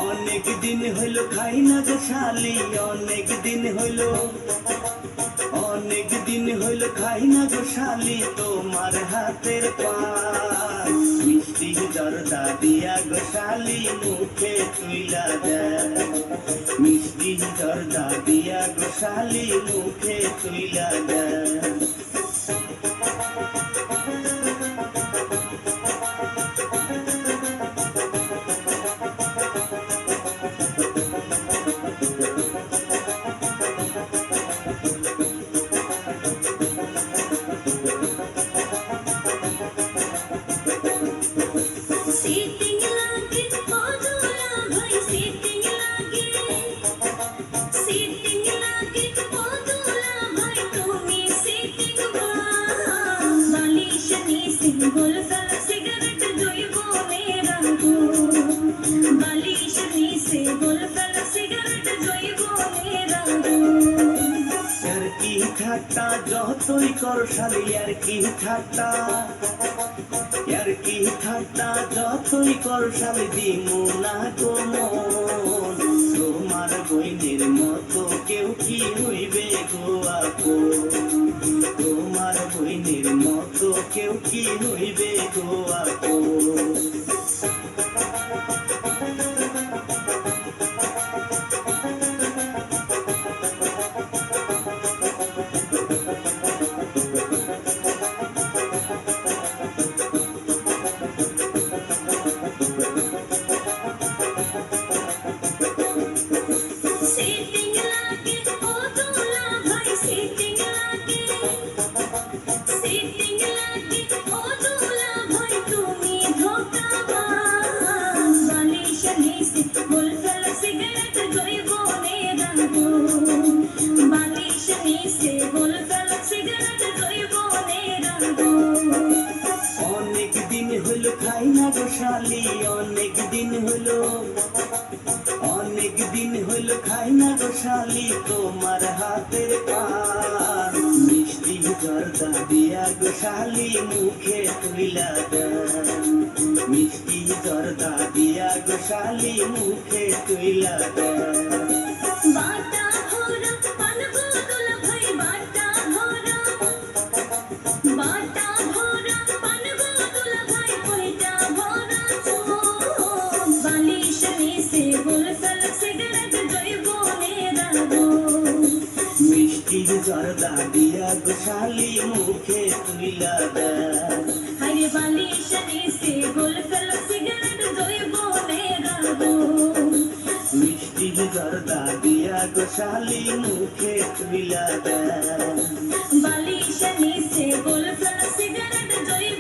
অনেক দিন হইল খাই না গো শালি, অনেক দিন হইল, অনেক দিন হইল খাই না গো শালি তোমার হাতের পান। মিষ্টি জর্দা দিয়া গো শালি মুখে তুইলা দেয়, মিষ্টি জর্দা দিয়া গো শালি মুখে তুইলা দেয়। ঠাট্টা যতই কর শালি আর কি ঠাট্টা, আর কি ঠাট্টা যতই কর শালি দিমু না গো মন। তোমার বইনের মতো কেউ কি হইবে গো আপন, তোমার বইনের মতো কেউ কি হইবে গো আপন। অনেক দিন হইল খাই না গো শালি, অনেক দিন হইল, অনেক দিন হইল খাই না গো শালি তোমার হাতের পান। মিষ্টি জর্দা দিয়া গো শালি মুখে তুইলা দেয়, মিষ্টি জর্দা দিয়া গো শালি মুখে তুইলা দেয়। মিষ্টি জর্দা দিয়া গো শালি মুখে তুইলা দেয়, हरे वाली शनि से बोल फल सिगरेट जोई बोले रागो। মিষ্টি জর্দা দিয়া গো শালি মুখে তুইলা দেয়, वाली शनि से बोल फल सिगरेट जोई